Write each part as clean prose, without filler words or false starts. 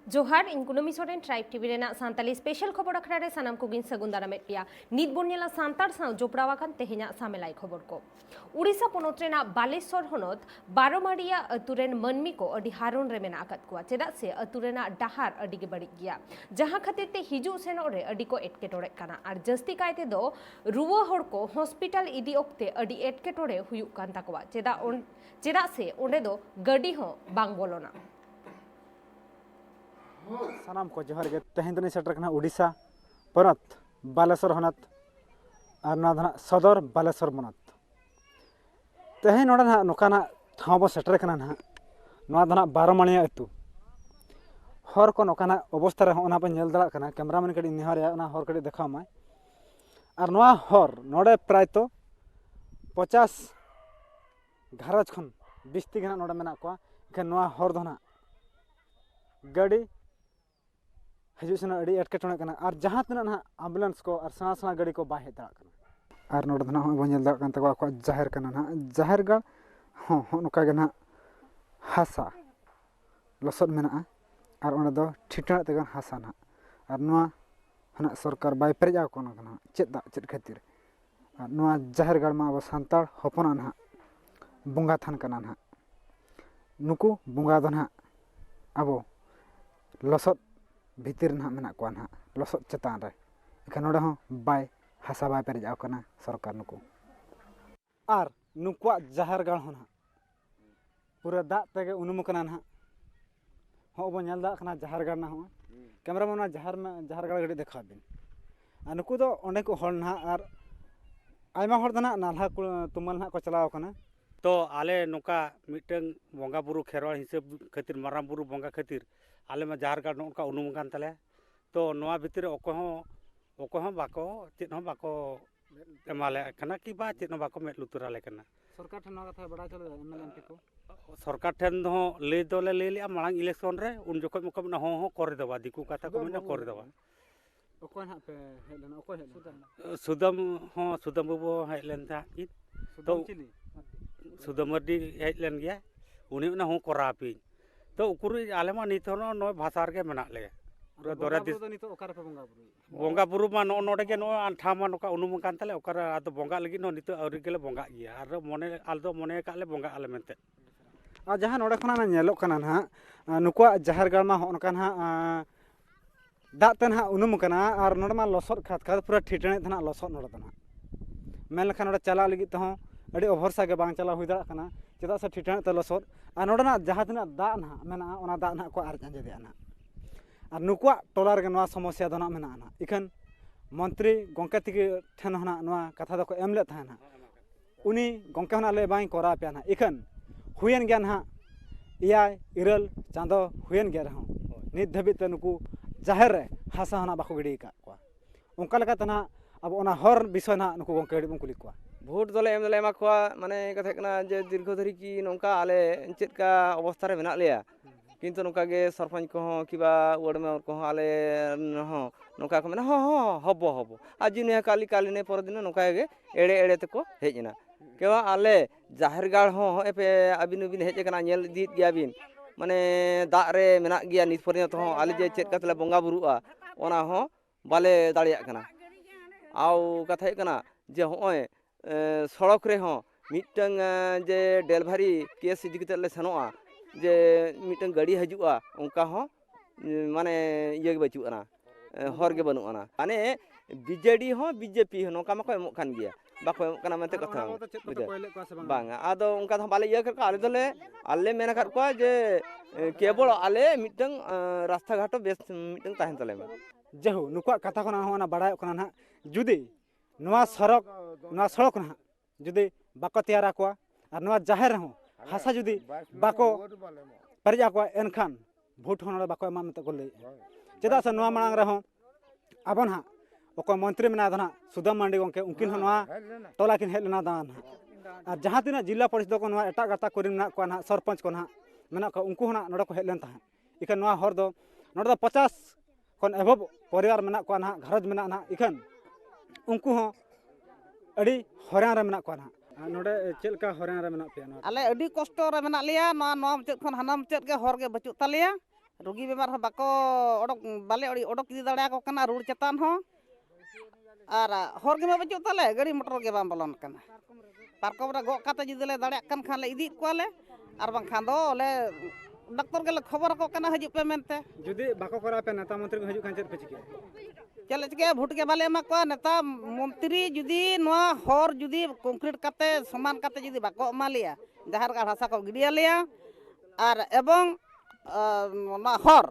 जोहार इन Kunmi Soren tribe TV रेना सान्ताली स्पेशल खबर अखड़ा रे सानाम कोगिन सगुन दारामेट पिया नित बोनियाला सांतार साव जोपड़ावाकान तेहेना सामेलाई खबर को उड़ीसा पोनोत रेना बालेश्वर होनोत बारोमारिया अतुरेन मनमी को अडी हारुन रे मेना आकात कुआ चेदाग से अतुरेना डाहार अडी गे बड़ी गिया जहां खातिर ते हिजु सेनो रे अडी को एटकेटोड़े काना आर जस्ती कायते दो रुवा होड़ को हॉस्पिटल इदी ओक्ते अडी एटकेटोड़े हुयुक कान ताकोआ चेदाग से ओंडे दो गडी हो बांग बोलोना सानाम को जोहार गे तेहेन दनी सेटर कना उड़ीसा पोनोत बालेश्वर होनोत और ना सदर बालेश्वर मनोत तेहेन नोडे ना नोकाना ठाव बो सेटर कना ना नोआ दना बारोमारिया अतु हर को नोकाना अवस्था रे ओना पे नेल दड़ा कना कैमरामैन कडी निहारिया ओना हर कडी देखाव माय और नोआ हर नोडे प्राय तो 50 घरज खन 20 टी गना नोडे मेना को के नोआ हर दना गाड़ी हजूसन अड़ी एटकेटोणे कना और जहाँ तना ना एम्बुलेंस को और सेना सेना गाड़ी को बाय हेज दाड़ा कना और नोडे ना बन नेल दाड़ा कन तको को जाहिर कना ना जाहिर गा हो नोका गे ना हासा लसद मेना और ओने दो ठिटना तेगन हासा ना और नोआ हना सरकार बाय पेरेजा कोना कना चेद दा चेद खातिर और नोआ जाहिर गाड़ मा अब सांताड़ हपना ना बुंगा थान कना ना नुकु बुंगा दो ना अब लसद भीतर ना मेना को ना लसद चेतान रे एखान नोडे हो बाय हासा बाय पेरेजा कोना सरकार नुकु और नुकुआ जाहिर गाड़ हो ना पूरा दा तेगे उनुम कना ना हो बो नेल दा कना जाहिर गाड़ ना हो कैमरामैन ना जाहिर गाड़ गडी देखा बिन आ नुकु दो ओंडे को हर ना और आयमा हर दना नाल्हा तुमल ना को चलाव कना तो आले नोका मिटन बंगा बुरु खेरवाड़ हिसाब खातिर माराम बुरु बंगा खातिर आले में जाहिर गाड़ नोका उनुम कान तले तो नोआ भीतर ओको बाको चेद हो बाको एमाले कना कि बा चेद हो बाको मेद लुतुराले कना सरकार ठन नोआ कथा बड़ा चले एमएलए को सरकार ठेन दो ले दोले ले लिया मांग इलेक्शन रे उन जोखम मुखम ना हो करे दवा दिकु कथा को मेना करे दवा ओको ना पे हेलन ओको हेलन सुदम बाबू हेलन था तो सुदम मर्दी हेलन गया उनी ना हो करा पी तो उकुरी आले मा नित हो नो भाषार के मेना ले दोरा दिस नितो ओकार पे बंगा बुरु मा नो नोडे के नो आंठा मा नोका उनुम कान तले ओकार आदो बंगा लगी नो नितो औरी गेले बंगा गया आर मोने आलदो मोने काले बंगा आले मेनते आ जहाँ नोडे खना नेलो कना ना नुकुआ जाहिर गाड़ मा होनका ना दाग ते ना उनुम कना और नोडे मा लसद खात खात पूरा ठिटणे तना लसद नोडे तना मेन लखा नोडे चला लगी तो अड़ी ओभरसा के बांग चला हुई दाड़ा कना चेदा से ठिटणे ते लसद आ नोडे ना जहाँ तना दाग ना मेना ओना दाग ना को आर जांजे दे ना और नुकुआ टोला रे नोआ समस्या दो ना मेना ना इखन मंत्री गंके तिके ठेन होना नोआ कथा दो को एमले था ना उनी गंके होना ले बाई कोरा पे ना इखन हुयन गया ना इयाय इरल चांदो हुयन गया रहो नित धबित नुकु जाहिर रे हासा होना बाको गिडी का को उनका लगा तना अब ओना हर विषय ना नुकु गंके गिडी बन कुली को भोट दले एम दले एमा को माने कथा कना जे दीर्घ धरी की नोंका आले चेद का अवस्था रे मेना लिया किंतु नोका गे सरपंच को हो किबा वार्ड मेंबर को आले हो नोका को मेना हो हबो आज ने काली ने पर दिन नोका गे एड़े तको हेजना केवा आले जाहिर गाड़ हो एपे अबिन हेज कना नेल दीत गया बिन माने दा रे मेना गया नित पर्यंत हो आले जे चेद कतले बंगा बुरुआ ओना हो बाले दाड़िया कना आउ कथा कना जे होय सड़क रे हो मिटंग जे डेलभारी केस इदी कतले सनोआ जे मिटंग गाड़ी हजुआ उनका हो माने ये बचुआना हर के बनुआना माने बीजेडी हो बीजेपी हो नोका मको एमो खान गया बाको एमो कना मते कथा बांगा आदो उनका बाले ये कर आले दले आले मेना कर को जे केवल आले मिटंग रास्ता घाट बेस मिटंग ताहन तले में जेहु नुकुआ कथा कोना होना बड़ाय कोना ना जुदी नोआ सड़क ना जुदी बाको तैयारा को और नोआ जाहिर हो हासा जुदी बाको पेरेजा को एनखान भोट होना बाको एमा मते को ले चेदा से नोआ मांग रहो आबन हा ओको मंत्री मेना दना सुदम मांडी गंके उनकिन नोआ टोला किन हेलना दान और जहाँ तिना जिला परिषद को नोआ एटा गाता कोरिन ना को ना सरपंच को ना मेना को उनको ना नोडा को हेलन ता इखन नोआ हर दो नोडा 50 कोन एभब परिवार मेना को ना घरज मेना ना इखन उनको हो अड़ी हरियाणा रे मेना को ना नोडे चेलका हरियाणा रे मेना पे ना आले अड़ी कष्ट रे मेना लिया ना चेद खन हानाम चेद के हर के बचुक तालिया रुगी बेमार हो बाको ओडक बाले ओडक इदी दाड़ा को कना रोड चेतान हो और हर के बचो ताले गाड़ी मोटर के बाम बलन कना पार्कम रे गो काते जुदी ले दाड़ा कन खान ले इदी कोले और बां खान दो ले डॉक्टर के खबर को कना हजू पे मेनते जुदी बाको करा पे नेता मंत्री को हजू कान चेत पे चिके चले चिके भोट के बाले मा को नेता मंत्री जुदी नोआ हर जुदी कंक्रीट काते समान काते जुदी बाको मा लिया जहार का भाषा को गिडिया लिया और एवं ना हर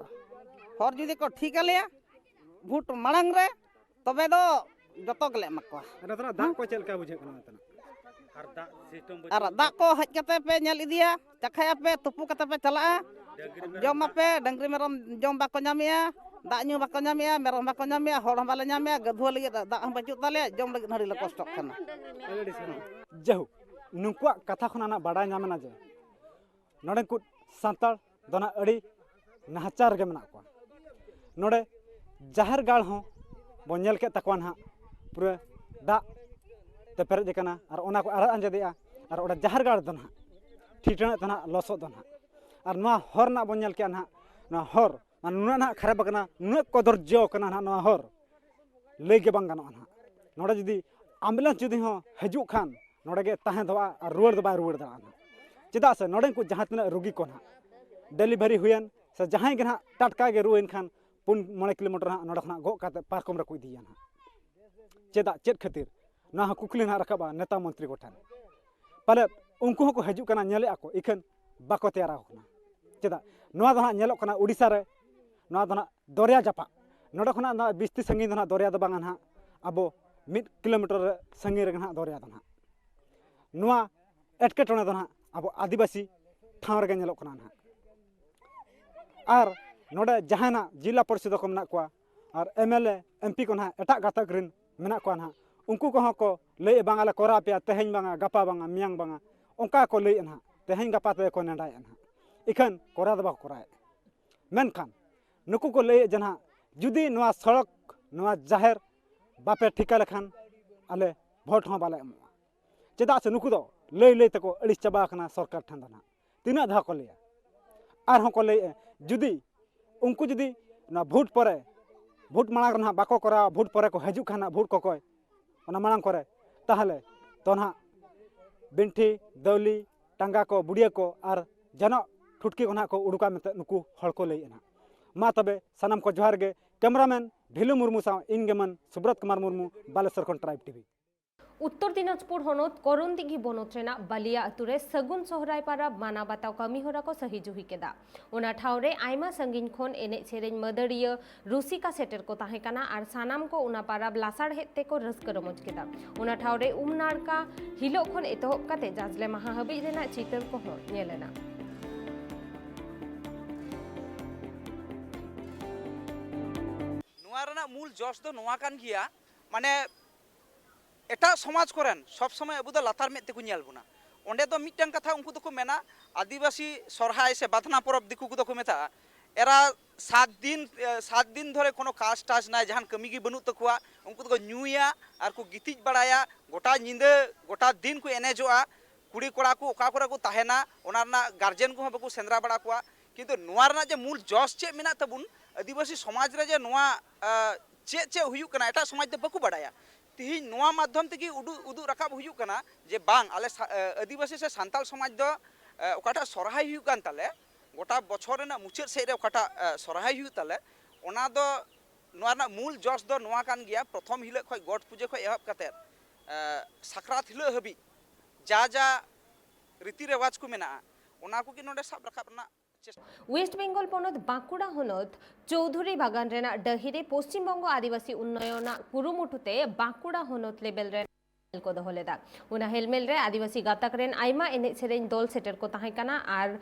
जुदी को ठीक लिया भोट मांग रे तबे दो जतो गले मको तना दाग को चेल का बुझे कना तना और दाग को हज कते पे नेल इदिया चखाया पे तुपु कते पे चला जम पे डंगरी मेरम जम बाको नामिया दाग न्यू बाको नामिया मेरम बाको नामिया हर बाले नामिया गधुआ लगे दाग हम बचु ताले जम लगे हरी कष्ट कना जहु नुकुआ कथा खना बाडा नामना जे नोडे कु सांताल दना अड़ी नाचार गे मना को नोडे जाहर गाड़ हो बनेल के तकवान हा पूरा दाग ते पेरेज कना और ओना को आरा अंजदिया और ओडा जाहर गाड़ दना ठीटना तना लसो दना और नोआ हर ना बनेल के ना ना हर नुना ना खराब कना नुना कदर जो कना ना नोआ हर लई के बांग गानो ना नोडे जदी एम्बुलेंस जदी हो हजू खान नोडे गे ताहे दवा और रुवाड़ दबा रुवाड़ दा चेदा से नोडे को जहां तना रोगी को ना डेलीवरी हुयन से जहां गे ना टटका गे रुइन खान 4 किलोमीटर ना नोडे खना गो काते पार्कम रे को इदिया ना चेदा चेत खातिर ना कुकली ना रखबा नेता मंत्री को ठान पाले उनको को हजू कना नेले आको इखन बाको तैयार होना चेदा नोआ दना नेलो कना उड़ीसा रे नोआ दना दरिया जापा नोडे खना ना 20 संगी दना दरिया द बांगा ना अबो 1 किलोमीटर संगी रे ना दरिया दना नोआ एटकेटोने दना अबो आदिवासी ठाव रे नेलो कना ना और नोडे जहाना जिला परिषद को मना को और एमएलए एमपी को ना एटा गातक रिन मेना को ना उनको को लई बांगाले कोरा पे तेहेन बांगा गपा बांगा मियांग बांगा उनका को लई ना तेहेन गपा ते को नेडाय ना इखन कोरा दबा कोराय मेनखान नुकु को लई जना जुदी नवा सड़क नवा जाहिर बापे ठिका लेखान आले भोट हो बाले चेदा से नुकु दो लई तको अड़ी चबा खना सरकार ठन दना तीना धा को लई आर हो को लई जुदी उनको जुदी ना भोट परे भोट मांग ना बाको करा भोट परे को हजू खाना भोट को कोय ओना मांग करे ताहले तो ना बिंठी दौली टांगा को बुढ़िया को और जनो ठुटकी को ना को उड़ुका में नुकु हड़ को लई ना मा तबे सनम को जोहार गे कैमरामैन भिलु मुर्मू सा इनगेमन सुब्रत कुमार मुर्मू बालेश्वर खन ट्राइब टीवी उत्तर दिनाजपुर हनत करनदिघी बनत रेना बालिया अतुरे सगुन सोहराय पारा माना बाताव कमी होरा को सही जुही केदा ओना ठावरे आयमा संगिन खोन एने सेरेन मदरिया रुसिका सेटर को ताहे काना आर सानाम को ओना पारा लासाड़ हेते को रस्क रमज केदा ओना ठावरे उमनारका हिलो खोन एतहब काते जाजले माहा हबि रेना चितर को हो नेलेना नुआ रेना मूल जोश दो नुआ कान गिया माने एटा समाज कोरेन सब समय अबु दो लातार में तेको नेल बुना ओंडे दो मिटन कथा उनको दो को मेना आदिवासी सरहाय से बाथना परब दिकु को दो को मेता एरा 7 दिन धरे कोनो काज टाज ना जहान कमी गी बनु तकुआ उनको दो न्यूया आर को गितिज बड़ाया गोटा निंदे गोटा दिन को एनेजोआ कुड़ी कोड़ा को ओका कोरा को ताहेना ओनारना गार्जियन को बको सेंद्रा बड़ा कुआ किंतु नुआ रना जे मूल जोश चे मेना तबुन आदिवासी समाज रे जे नुआ चे चे हुयु कना एटा समाज दे बको बड़ाया तिही नुआ माध्यम तेगी उदु रकाब हुयु कना जे बांग आले आदिवासी से सांताल समाज दो ओकाटा सरहाय हुयु कान ताले गोटा बछर ना मुचाद सेरे ओकाटा सरहाय हुयु ताले ओना दो नुआ ना मूल जोश दो नुआ कान गिया प्रथम हिले खय गॉड पूजा खय एहब काते साकरात हिले हबि जा जा रीति रिवाज को मेना ओना को कि नोडे साब रकाब ना वेस्ट बेंगल पनत बांकुड़ा हनत चौधुरी बागान रेना डहिरे पश्चिम बंग आदिवासी उन्नयन कुरुमुटुते बांकुड़ा हनत लेवल रे को दोहलेदा उना हेलमेल रे आदिवासी गातक रेन आइमा एने सेरेन दल सेटर को ताहे काना आर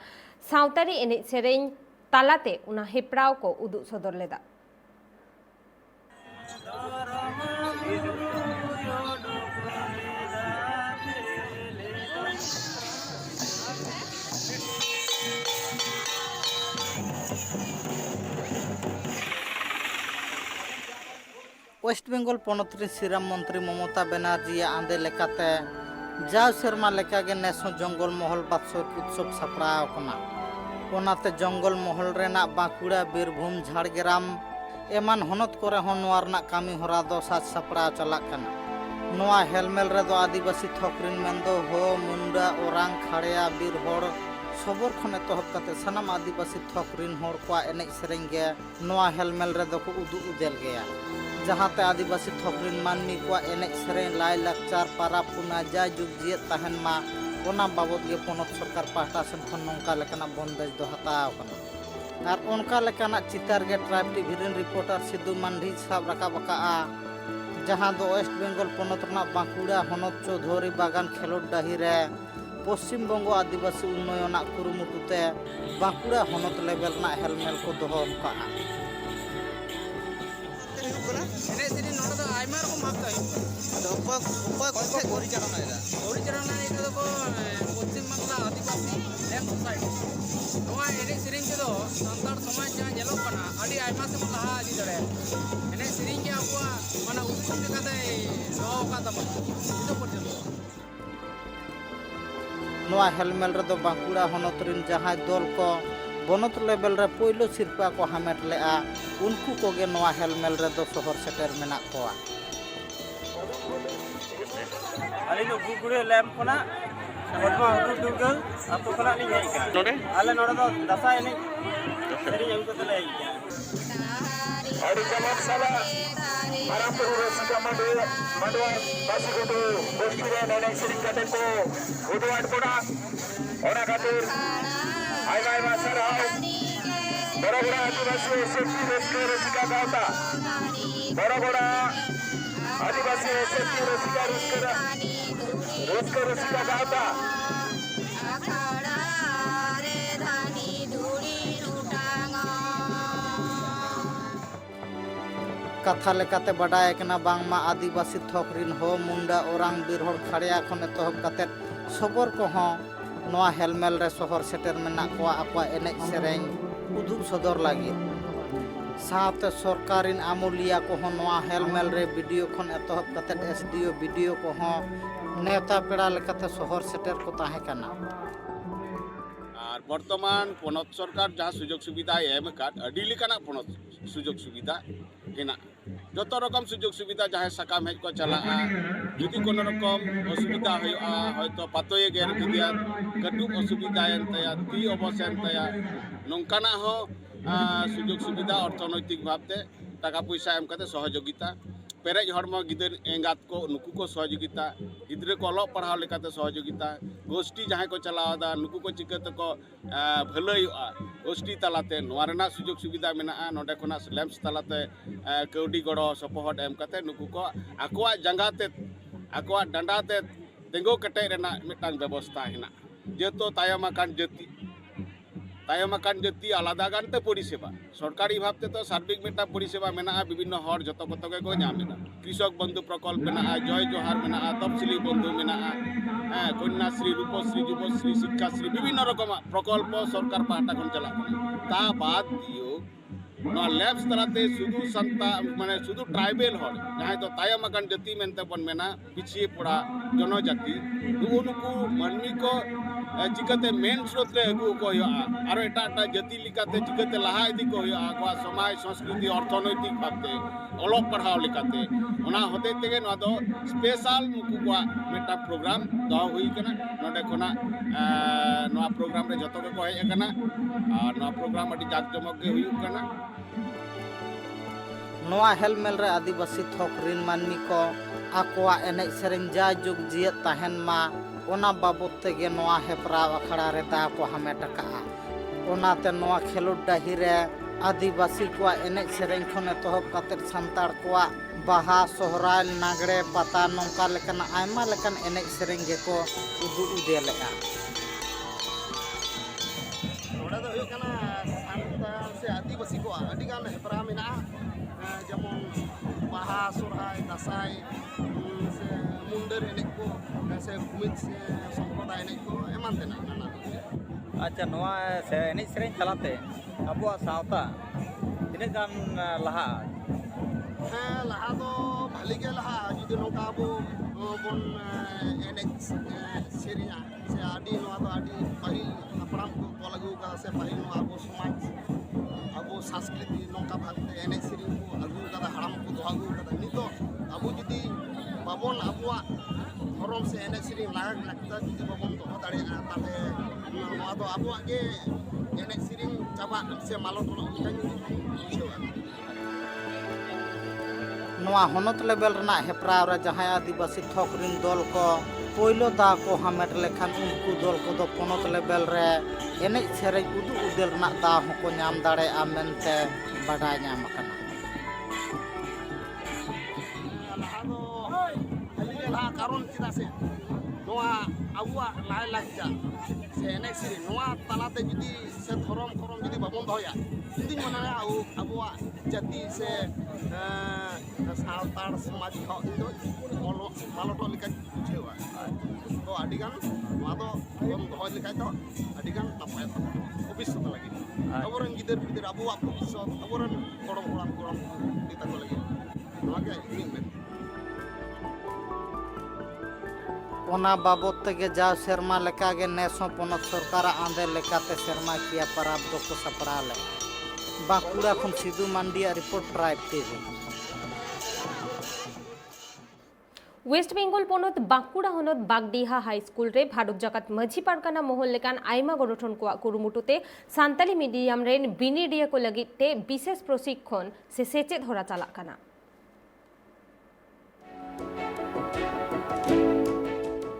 सावतारी एने सेरेन तालाते उना हेपराव को उदु सदर लेदा वेस्ट बेंगल पनत श्रीराम मंत्री ममता बनर्जी आंदे लेकाते जाव सेरमा लेकागे नेसो जंगल महल बात्सरिक उत्सव सापड़ाव कना ओनाते जंगल महल रेना बांकुड़ा बीरभूम झाड़ग्राम एमान हनत करे हन नोआ रना कामी हरा दो साज सपड़ा चलाक कना। नोआ हेलमेल रे दो आदिवासी थोकरिन मेंदो हो मुंडा ओरांग खाड़िया बीर होड़ सबोर खने तोहब कते सनाम आदिवासी थोकरिन होड़ को एनेज सेरेंग गे नोआ हेलमेल रे दो को उदु उदेल गया जहाते आदिवासी थोकरिन मानमी को एनेज सेरेंग लाई लाकचार पारा पुना जा जुग जियत तहन मा ओना बाबद गे पोनत सरकार पाहटा सेन खन नोंका लेकाना बंदेज दो हताव कना। और उनका लेकाना चितार गे ट्राइब टीवी रेन रिपोर्टर सिद्धू मांडी साब रकाब अकाआ जहां दो वेस्ट बेंगल पोनत रना बांकुड़ा हनत चौधरी बागान खेलोड डाही रे पश्चिम बंगो आदिवासी उन्नयन कुरुमुटुते बांकुड़ा हनत लेवल ना हेलमेल को दोहो अकाआ। एने सेरी नोडा दो आइमा रकम भाबता है तो को परिचालना एदा इतो को पश्चिम बांगला आदिवासी लैंड सोसाइटी नोआ एने सेरी के दो संतार समाज जहां जेलो कना आडी आइमा से लहा आदि दरे एने सेरी के आबुआ माना उद्देश्य लेकाते दो का तब इतो पर्यंत नोआ हेलमेल रे दो बांकुड़ा हनत रिन जहां दल को बनत लेवल रे पहिलो सिरपा को हामेट लेआ उनको कोगे नोआ हेलमेल रे दो शहर सेटर मेना कोआ। अली नो गुगुरे लैम्प खना हडमा हुदु दुगल अतो खना नि हेइ का नोडे आले नोडे दो दसाय नि सेरी अगु कते ले हेइ Hari Jalan Salah para perusahaan Kamadu Madua Basugodo Bostura Nenek Sering Kateko Uduan Koda Orang Katur Aimai Masarau Bora-bora Adivasi Safety Rescue Resika Gauta Bora-bora Adivasi Safety Rescue Resika Gauta कथा लेकाते बडाय कना बांगमा आदिवासी थोकरिन हो मुंडा ओरांग बीरहोड़ खाड़िया खने तोहब कते सबोर को हो नोआ हेलमेल रे शहर सेटर मेना कोआ आपा एनेज सेरेंग उदुग सदर लागी साथ सरकारिन आमुलिया को हो नोआ हेलमेल रे वीडियो खन एतोहब कते एसडीओ वीडियो को हो नेता पेड़ा लेकाते शहर सेटर को ताहे कना। और बर्तमान पनत सरकार जहाँ सुजोग सुविधा एम काट अडी लेकाना पनत सुजोग सुविधा हेना जो रकम सुजोग सुविधा जहाँ सकाम हेज को चला जुदी कोनो रकम असुविधा होयतो पातोये गेर किदिया कटुक असुविधा एनतया ती अवसन तया नोंकाना हो सुजोग सुविधा अर्थनैतिक भावते टाका पैसा एम कते सहयोगिता पेरेज हड़म गिदर एंगात को नुकु को सहयोगिता गिद्रे को अलग पढ़ाव लेकाते सहयोगिता गोष्ठी जहाँ को चलावदा नुकु को चिकते को भलैया गोष्ठी तलाते नोआ रेना सुजोग सुविधा मेना नोडे खना लैम्प्स तलाते कौडी गड़ो सपोहट एम कते नुकु को आकोआ जंगाते आकोआ डंडाते तेंगो कटे रेना मिटांग व्यवस्था हेना जेतो तायमाकान जाति आलादा गानते परिसेवा सरकारी भावते तो सार्विक मेटा परिसेवा मेना विभिन्न हर जतो कतो के को नामेना कृषक बंधु प्रकल्प मेना जय जोहार मेना तपसिली बंधु मेना कन्याश्री रूपश्री जुबश्री शिक्षाश्री विभिन्न रकम प्रकल्प सरकार पाहटा खन चला ता बाद दियो नोआ लैब्स तलाते सुदु संता माने सुदु ट्राइबल हर जहां तो तायमाकान जाति मेनते बन मेना पिछिए पड़ा जनजाति उनको मानवी को चिकते मेन स्रोत रे अगु को और एटा जाति लिकाते चिकते लहा इदी को आगवा समाज संस्कृति अर्थनैतिक भावते अलग पढ़ाव लिकाते ओना होते तेगे नोआ दो स्पेशल नुकु को मेटा प्रोग्राम दो हुई कना नोडे कोना नोआ प्रोग्राम रे जतो को हेय कना और नोआ प्रोग्राम अति जाक जमक के हुई कना। नोआ हेलमेल रे आदिवासी थोकरिन मानमी को आकोआ एनेज सेरेंग जा जुग जियत तहन मा ओना बाबत तेगे नोआ हेपराव अखड़ा रे दा को हमेट का ओनाते नोआ खेलोड डाही रे आदिवासी को एनेज सेरेंग खने तोहब कते संतार को बाहा सोहराय नागड़े पता नोंका लेकन आयमा लेकन एनेज सेरेंग गे को उदु उदेलेआ ओडा दो हुयो कना संताल से आदिवासी को आदि गान हेपरा मेना जेमन बाहा सोहराय दासाय से मुंडर एनेज को से भूमिक संप्रदाय एनेज को एमान देना नाना अच्छा नोआ से एनेज सेरेंग चलाते अबुआ सावता तिने गान लहा लहा दो भाली के लहा जुदी नोका अबो बोन एनेज सेरिया से आदि नोआ दो आदि पहिल हपड़ाम को लागू ᱠᱟᱫᱟ ᱥᱮ ᱯᱟᱹᱦᱤᱞ ᱱᱚᱣᱟ ᱟᱵᱚ ᱥᱚᱢᱟᱡᱽ ᱟᱵᱚ ᱥᱟᱝᱥᱠᱨᱤᱛᱤ ᱱᱚᱝᱠᱟ ᱵᱷᱟᱵᱛᱮ ᱮᱱᱮᱡ ᱥᱮᱨᱮᱧ ᱠᱚ ᱟᱹᱜᱩ ᱠᱟᱫᱟ ᱦᱟᱲᱟᱢ ᱠᱚ ᱫᱚᱦᱚ ᱟᱹᱜᱩ ᱠᱟᱫᱟ ᱱᱤᱛᱚᱜ ᱟᱵᱚ ᱡᱩᱫᱤ ᱵᱟᱵᱚᱱ ᱟᱵᱚᱣᱟᱜ ᱫᱷᱚᱨᱚᱢ ᱥᱮ ᱮᱱᱮᱡ ᱥᱮᱨᱮᱧ ᱞᱟᱠᱪᱟᱨ ᱡᱩᱫᱤ ᱵᱟᱵᱚᱱ ᱫᱚᱦᱚ ᱫᱟᱲᱮᱭᱟᱜᱼᱟ ᱛᱟᱦᱚᱞᱮ ᱱᱚᱣᱟ ᱫᱚ ᱟᱵᱚᱣᱟᱜ ᱜᱮ ᱮᱱᱮᱡ ᱥᱮᱨᱮᱧ ᱪᱟᱵᱟᱜ ᱥᱮ ᱢᱟᱞᱚᱴᱚᱜ ᱞᱮᱠᱟᱧ ᱵᱩᱡᱷᱟᱹᱣᱟ ᱱᱚᱣᱟ ᱦᱚᱱᱚᱛ ᱞᱮᱵᱮᱞ ᱨᱮᱱᱟᱜ ᱦᱮᱯᱨᱟᱣ ᱨᱮ ᱡᱟᱦᱟᱸᱭ ᱟᱹᱫᱤᱵᱟᱹᱥᱤ ᱛᱷᱚᱠ ᱨᱤᱱ ᱫᱚᱞ ᱠᱚ ᱯᱳᱭᱞᱳ ᱫᱟᱣ ᱠᱚ ᱦᱟᱢᱮᱴ ᱞᱮᱠᱷᱟᱱ ᱩᱱᱠᱩ ᱫᱚᱞ ᱠᱚᱫᱚ ᱯᱚᱱᱚᱛ ᱞᱮᱵᱮᱞ ᱨᱮ ᱮᱱᱮᱡ ᱥᱮᱨᱮᱧ ᱩᱫᱩᱜ ᱩᱫᱮᱞ ᱨᱮᱱᱟᱜ ᱫᱟᱣ ᱦᱚᱸᱠᱚ ᱧᱟᱢ ᱫᱟᱲᱮᱭᱟᱜᱼᱟ ᱢᱮᱱᱛᱮ ᱵᱟᱰᱟᱭ ᱧᱟᱢ ᱟᱠᱟᱱᱟ ᱞᱟᱦᱟ ᱫᱚ ᱟᱹᱰᱤ ᱜᱮ ᱞᱟᱦᱟ ᱠᱟᱨᱚᱱ ᱪᱮᱫᱟᱜ ᱥᱮ ᱱᱚᱣᱟ ᱟᱵᱚᱣᱟᱜ ᱞᱟᱭᱼᱞᱟᱠᱪᱟᱨ ᱥᱮ ᱮᱱᱮᱡ ᱥᱮᱨᱮᱧ ᱱᱚᱣᱟ ᱛᱟᱞᱟᱛᱮ ᱡᱩᱫᱤ ᱥᱮ ᱫᱷᱚᱨᱚᱢ ᱠᱚᱨᱚᱢ ᱡᱩᱫᱤ ᱵᱟᱵᱚᱱ ᱫᱚᱦᱚᱭᱟ ᱤᱧᱫᱩᱧ ᱢᱚᱱᱮᱭᱟ ᱟᱵᱚᱣᱟᱜ ᱡᱟᱹᱛᱤ ᱥᱮ ᱥᱟᱱᱛᱟᱲ ᱥᱚᱢᱟᱡᱽ ᱦᱚᱸ ᱤᱧ ᱫᱚ ᱢᱟᱞᱚᱴᱚᱜ ᱞᱮᱠᱟᱧ ᱵᱩᱡᱷᱟᱹᱣᱟ ᱛᱚ ᱟᱹᱰᱤᱜᱟᱱ ᱱᱚᱣᱟ ᱫᱚ ᱵᱚᱱ ᱫᱚᱦᱚᱭ ᱞᱮᱠᱷᱟᱡ ᱫᱚ ᱟᱹᱰᱤᱜᱟন ᱱᱟᱯᱟᱭ ᱛᱟᱵᱚᱱᱟ ᱵᱷᱚᱵᱤᱥᱥᱚᱛ ᱞᱟᱹᱜᱤᱫ ᱟᱵᱚᱨᱮᱱ ᱜᱤᱫᱟᱹᱨ ᱯᱤᱫᱟᱹᱨ ᱟᱵᱚᱣᱟᱜ ᱵᱷᱚᱵᱤᱥᱥᱚᱛ ᱟᱵᱚᱨᱮᱱ ᱜᱚᱲᱚᱢ ᱦᱟᱲᱟᱢ ᱜᱚᱲᱚᱢ ᱵᱩᱰᱷᱤ ᱛᱟᱠᱚ ᱞᱟᱹᱜᱤᱫ ᱱᱚᱣᱟᱜᱮ ᱤᱧᱤᱧ ᱢᱮᱱᱟ ᱚᱱᱟ ᱵᱟᱵᱚᱫ ᱛᱮᱜᱮ ᱡᱟᱣ ᱥᱮᱨᱢᱟ ᱞᱮᱠᱟᱜᱮ ᱱᱮᱥ ᱦᱚᱸ ᱯᱚᱱᱚᱛ ᱥᱚᱨᱠᱟᱨᱟᱜ ᱟᱸᱫᱮ ᱞᱮᱠᱟᱛᱮ ᱥᱮᱨᱢᱟᱠᱤᱭᱟᱹ ᱯᱟᱨᱟᱵᱽ ᱫᱚᱠᱚ ᱥᱟᱯᱲᱟᱣ ᱞᱮᱫᱼᱟ ᱵᱟᱸᱠᱩᱲᱟ ᱠᱷᱚᱱ ᱥᱤᱫᱩ ᱢᱟᱱᱰᱤᱭᱟᱜ report tribe TV West Bengal পনत বাঁকুড়া হনत বাগডিহা হাই স্কুल रे भारत जाकात माझी पारगाना महल लेकान आयमा गठन को कुरुमुटुते सान्ताली मीडियम रेन बिनिडिया को लगिते विशेष प्रशिक्षण से सेचेद हरा चालाक काना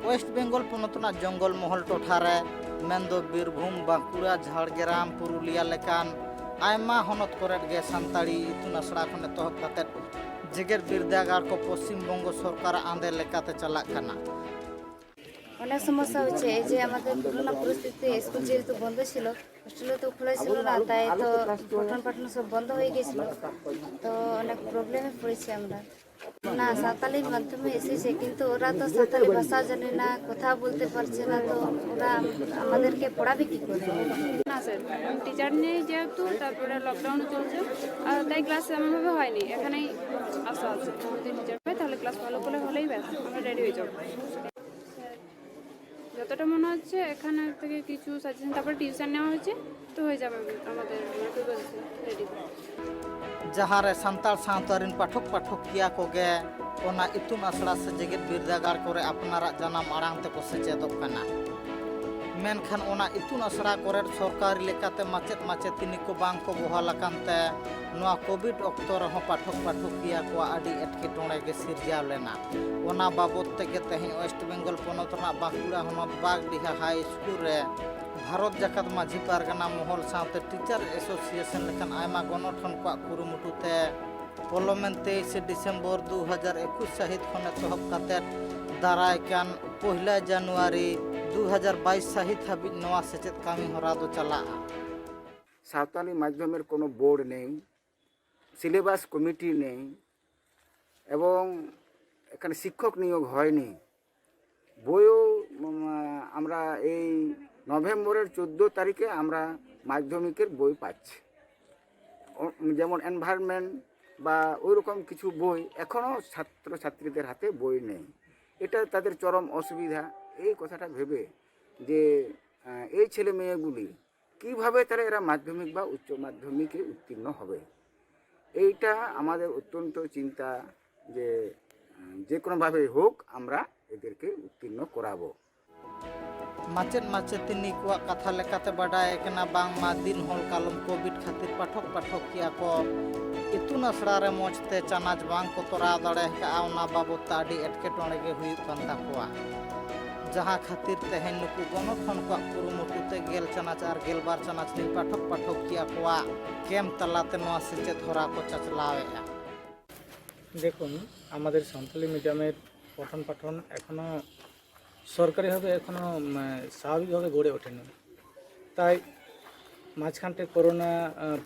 ওয়েস্ট বেঙ্গল পনতনা জঙ্গল মহল টঠারে মেন্দো বীরভূম বাঁকুড়া ঝাড়গ্রাম পুরুলিয়া লেকান আয়মা হনত করে গে সান্তাড়ি ইতুন আশড়া ᱠᱷᱚᱱ ᱮᱛᱚᱦᱚᱵ ᱠᱟᱛᱮᱫ ᱡᱮᱜᱮᱛ ᱵᱤᱨᱫᱟᱹᱜᱟᱲ ᱠᱚ ᱯᱚᱥᱪᱤᱢ বঙ্গ সরকার আঁদে লেকাতে চালাক কানা অনেক সমস্যা হচ্ছে এই যে আমাদের করোনা পরিস্থিতি স্কুল যেহেতু বন্ধ ছিল হোস্টেলে তো খোলা ছিল না তাই তো পঠন পাঠন সব বন্ধ হয়ে গেছিল তো অনেক প্রবলেমে পড়েছি আমরা না সাঁওতালি মাধ্যমে এসেছে কিন্তু ওরা তো সাঁওতালি ভাষা জানে না কথা বলতে পারছে না তো ওরা আমাদেরকে পড়াবে কি করে না স্যার টিচার নেই যেহেতু তারপরে লকডাউনও চলছে আর তাই ক্লাস এমনভাবে হয়নি এখানেই আসা আছে যদি টিচার পাই তাহলে ক্লাস ভালো করে হলেই ব্যাস আমরা রেডি হয়ে যাবো যতটা মনে হচ্ছে এখানে থেকে কিছু সাজেশন তারপরে টিউশন নেওয়া হয়েছে তো হয়ে যাবে আমাদের রেডি ᱡᱟᱦᱟᱸᱨᱮ ᱥᱟᱱᱛᱟᱲ ᱥᱟᱶᱛᱟ ᱨᱮᱱ ᱯᱟᱴᱷᱚᱠ ᱯᱟᱴᱷᱚᱠᱤᱭᱟᱹ ᱠᱚᱜᱮ ᱚᱱᱟ ᱤᱛᱩᱱ ᱟᱥᱲᱟ ᱥᱮ ᱡᱮᱜᱮᱛ ᱵᱤᱨᱫᱟᱹᱜᱟᱲ ᱠᱚᱨᱮ ᱟᱯᱱᱟᱨᱟᱜ ᱡᱟᱱᱟᱢ ᱟᱲᱟᱝ ᱛᱮᱠᱚ ᱥᱮᱪᱮᱫᱚᱜ ᱠᱟᱱᱟ ᱢᱮᱱᱠᱷᱟᱱ ᱚᱱᱟ ᱤᱛᱩᱱ ᱟᱥᱲᱟ ᱠᱚᱨᱮ ᱥᱚᱨᱠᱟᱨᱤ ᱞᱮᱠᱟᱛᱮ ᱢᱟᱪᱮᱫ ᱢᱟᱪᱮᱛᱤᱱᱤ ᱠᱚ ᱵᱟᱝ ᱠᱚ ᱵᱚᱦᱟᱞ ᱟᱠᱟᱱᱛᱮ ᱱᱚᱣᱟ ᱠᱳᱵᱷᱤᱰ ᱚᱠᱛᱚ ᱨᱮᱦᱚᱸ ᱯᱟᱴᱷᱚᱠ ᱯᱟᱴᱷᱚᱠᱤᱭᱟᱹ ᱠᱚᱣᱟᱜ ᱟᱹᱰᱤ ᱮᱴᱠᱮᱴᱚᱬᱮ ᱜᱮ ᱥᱤᱨᱡᱟᱹᱣ ᱞᱮᱱᱟ ᱚᱱᱟ ᱵᱟᱵᱚᱫ ᱛᱮᱜᱮ ᱛᱮᱦᱮᱧ ᱳᱭᱮᱥᱴ ᱵᱮᱝᱜᱚᱞ ᱯᱚᱱᱚᱛ ᱨᱮᱱᱟᱜ ᱵᱟᱸᱠᱩᱲᱟ ᱦᱚᱱᱚᱛ ᱵᱟᱜᱰᱤᱦᱟ ᱦᱟই স্কুল রে ভারত জাকাত মাঝি পারগানা মহল সাথে টিচার এসোসিয়েশন লেখান আয়মা গণঠন কোয়াক কুরুমুটুতে পলমেন 23 ডিসেম্বর 2021 সাহিত ᱠᱷᱚᱱ ᱮᱛᱚᱦᱚᱵ ᱠᱟᱛᱮᱫ ᱫᱟᱨᱟᱭ ᱠᱟᱱ 1 ᱡᱟᱱᱩᱣᱟᱨᱤ 2022 সাহিত হাবিজ নোয়া সেচেদ কামি হরা দো চালাগᱼᱟ সাঁওতালি মাধ্যমের কোনো বোর্ড নেই সিলেবাস কমিটি নেই এবং এখানে শিক্ষক নিয়োগ হয়নি বইও আমরা এই নভেম্বরের 14 তারিখে আমরা মাধ্যমিকের বই পাচ্ছি যেমন এনভায়রনমেন্ট বা ওইরকম কিছু বই এখনও ছাত্রছাত্রীদের হাতে বই নেই এটা তাদের চরম অসুবিধা এই কথাটা ভেবে যে এই ছেলে মেয়েগুলি কীভাবে তারা এরা মাধ্যমিক বা উচ্চ মাধ্যমিকে উত্তীর্ণ হবে এইটা আমাদের অত্যন্ত চিন্তা যে কোনোভাবে হোক আমরা এদেরকে উত্তীর্ণ করাবো মাচেদ মাচেতিনি কোয়াক কথা লেকাতে বাডায় কেনা বাংমা দিন হল কালম কোভিড খাতির পাঠক পাঠকিয়া ko ইতুন আশড়া রে মজতে চানাচ বাং ko তোরা দাড়ে কা ওনা বাবদ আডি এটকেটণে গে হুᱭᱩᱜ ᱠᱟᱱ ᱛᱟᱠᱚᱣᱟ ᱡᱟᱦᱟᱸ ᱠᱷᱟᱹᱛᱤᱨ ᱛᱮᱦᱮᱧ ᱱᱩᱠᱩ ᱜᱚᱱᱚᱴᱷᱚᱱ ᱠᱚᱣᱟᱜ ᱠᱩᱨᱩᱢᱩᱴᱩᱛᱮ 10 ᱪᱟᱱᱟᱪ ᱟᱨ 12 ᱪᱟᱱᱟᱪ ᱨᱤᱱ ᱯᱟᱴᱷᱚᱠ ᱯᱟᱴᱷᱚᱠᱤᱭᱟᱹ ᱠᱚᱣᱟᱜ ক্যাম্প তালাতে নোয়া সেচেদ হরা কো চাচলাওয়েগᱼᱟ দেখুন আমাদের সাঁওতালি মিডিয়ামের পঠন পাঠন এখনও সরকারিভাবে এখনও স্বাভাবিকভাবে গড়ে ওঠেনি তাই মাঝখানতে করোনা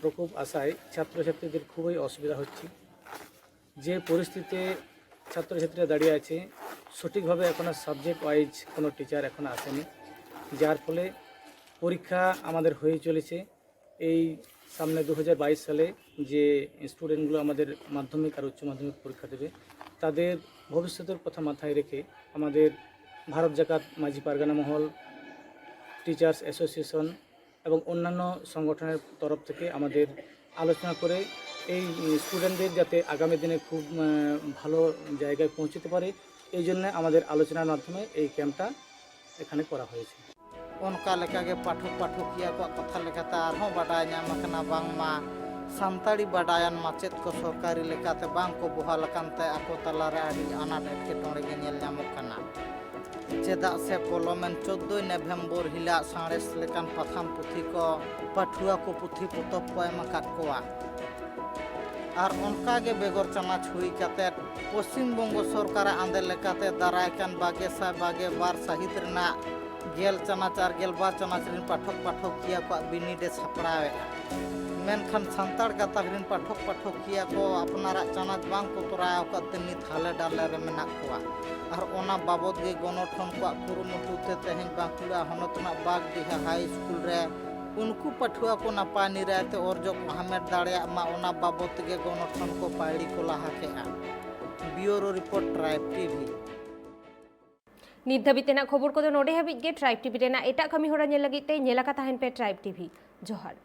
প্রকোপ আসায় ছাত্রছাত্রীদের খুবই অসুবিধা হচ্ছে যে পরিস্থিতিতে ছাত্রছাত্রীরা দাঁড়িয়ে আছে সঠিকভাবে এখনও সাবজেক্ট ওয়াইজ কোনো টিচার এখনও আসেনি যার ফলে পরীক্ষা আমাদের হয়ে চলেছে এই সামনে 2022 সালে যে স্টুডেন্টগুলো আমাদের মাধ্যমিক আর উচ্চ মাধ্যমিক পরীক্ষা দেবে তাদের ভবিষ্যতের কথা মাথায় রেখে আমাদের ভারত জাকাত মাঝি পারগানা মহল টিচার্স অ্যাসোসিয়েশন এবং অন্যান্য সংগঠনের তরফ থেকে আমাদের আলোচনা করে এই স্টুডেন্টদের যাতে আগামী দিনে খুব ভালো জায়গায় পৌঁছতে পারে এই জন্য আমাদের আলোচনার মাধ্যমে এই ক্যাম্পটা এখানে করা হয়েছে। ᱚᱱᱠᱟ ᱞᱮᱠᱟᱜᱮ ᱯᱟᱴᱷᱚᱠ ᱯᱟᱴᱷᱚᱠᱤᱭᱟᱹ ᱠᱚᱣᱟᱜ ᱠᱟᱛᱷᱟ ᱞᱮᱠᱟᱛᱮ ᱟᱨᱦᱚᱸ ᱵᱟᱰᱟᱭ ᱧᱟᱢ ᱟᱠᱟᱱᱟ ᱵᱟᱝᱢᱟ ᱥᱟᱱᱛᱟᱲᱤ ᱵᱟᱰᱟᱭᱟᱱ ᱢᱟᱪᱮᱫ ᱠᱚ ᱥᱚᱨᱠᱟᱨᱤ ᱞᱮᱠᱟᱛᱮ ᱵᱟᱝ ᱠᱚ ᱵᱚᱦᱟᱞ ᱟᱠᱟᱱᱛᱮ ᱟᱠᱚ ᱛᱟᱞᱟᱨᱮ ᱟᱹᱰᱤ ᱟᱱᱟᱴ ᱮᱴᱠᱮᱴᱚᱬᱮ ᱜᱮ ᱧᱮᱞ ᱧᱟᱢᱚᱜ ᱠᱟᱱᱟ। ᱪᱮᱫᱟᱜ ᱥᱮ ᱯᱚᱞᱚᱢᱮᱱ 14 ᱱᱚᱵᱷᱮᱢᱵᱚᱨ ᱦᱤᱞᱳᱜ ᱥᱟᱬᱮᱥ ᱞᱮᱠᱟᱱ ᱯᱟᱛᱷᱟᱢ ᱯᱩᱛᱷᱤ ᱠᱚ ᱯᱟᱹᱴᱷᱩᱣᱟᱹ ᱠᱚ ᱯᱩᱛᱷᱤ ᱯᱚᱛᱚᱵ ᱠᱚ ᱮᱢ ᱟᱠᱟᱫ ᱠᱚᱣᱟ। ᱟᱨ ᱚᱱᱠᱟᱜᱮ ᱵᱮᱜᱚᱨ ᱪᱟᱱᱟᱪ ᱦᱩᱭ ᱠᱟᱛᱮᱫ ᱯᱚᱥᱪᱤᱢ ᱵᱚᱝᱜᱚ ᱥᱚᱨᱠᱟᱨᱟᱜ ᱟᱸᱫᱮ ᱞᱮᱠᱟᱛᱮ ᱫᱟᱨᱟᱭ ᱠᱟᱱ 2022 ᱥᱟᱹᱦᱤᱛ ᱨᱮᱱᱟᱜ 10 ᱪᱟᱱᱟᱪ ᱟᱨ 12 ᱪᱟᱱᱟᱪ ᱨᱮᱱ ᱯᱟᱴᱷᱚᱠ ᱯᱟᱴᱷᱚᱠᱤᱭᱟᱹ ᱠᱚᱣᱟᱜ ᱵᱤᱱᱤᱰ ᱮ ᱥᱟᱯᱲᱟᱣᱮᱫᱼᱟ। ᱢᱮᱱᱠᱷᱟᱱ ᱥᱟᱱᱛᱟᱲ ᱜᱟᱛᱟᱠ ᱨᱮᱱ ᱯᱟᱴᱷᱚᱠ ᱯᱟᱴᱷᱚᱠᱤᱭᱟᱹ ᱠᱚ ᱟᱯᱱᱟᱨᱟᱜ ᱪᱟᱱᱟᱪ ᱵᱟᱝ ᱠᱚ ᱛᱚᱨᱟᱣ ᱟᱠᱟᱫ ᱛᱮ ᱱᱤᱛ ᱦᱟᱞᱮ ᱰᱟᱞᱮ ᱨᱮ ᱢᱮᱱᱟᱜ ᱠᱚᱣᱟ। ᱟᱨ ᱚᱱᱟ ᱵᱟᱵᱚᱫ ᱜᱮ ᱜᱚᱱᱚᱴᱷᱚᱱ ᱠᱚᱣᱟᱜ ᱠᱩᱨᱩᱢᱩᱴᱩ ᱛᱮ ᱛᱮᱦᱮᱧ ᱵᱟᱸᱠᱩᱲᱟ ᱦᱚᱱᱚᱛ ᱨᱮᱱᱟᱜ ᱵᱟᱜᱽᱰᱤᱦᱟ ᱦᱟই ᱥᱠᱩᱞ ᱨᱮ उनको पठुआ को नपाय निरायते अर्जो को हामेट दाड़िया मा ओना बाबत गे गणठन को पायड़ी को लाहा केआ। Bureau report tribe TV. ᱱᱤᱛ ᱫᱷᱟᱹᱵᱤᱡ ᱛᱮᱱᱟᱜ ᱠᱷᱚᱵᱚᱨ ᱠᱚᱫᱚ ᱱᱚᱰᱮ ᱦᱟᱹᱵᱤᱡ ᱜᱮ। ᱴᱨᱟইᱵ ᱴᱤভᱤ ᱨᱮᱱᱟᱜ ᱮᱴᱟᱜ ᱠᱟᱹᱢᱤ ᱦᱚᱨᱟ ᱧᱮᱞ ᱞᱟᱹᱜᱤᱫ ᱛᱮ ᱧᱮᱞ ᱟᱠᱟ ᱛᱟᱦᱮᱱ ᱯᱮ ᱴᱨᱟइᱵ ᱴᱤভᱤ। ᱡᱚᱦᱟᱨ।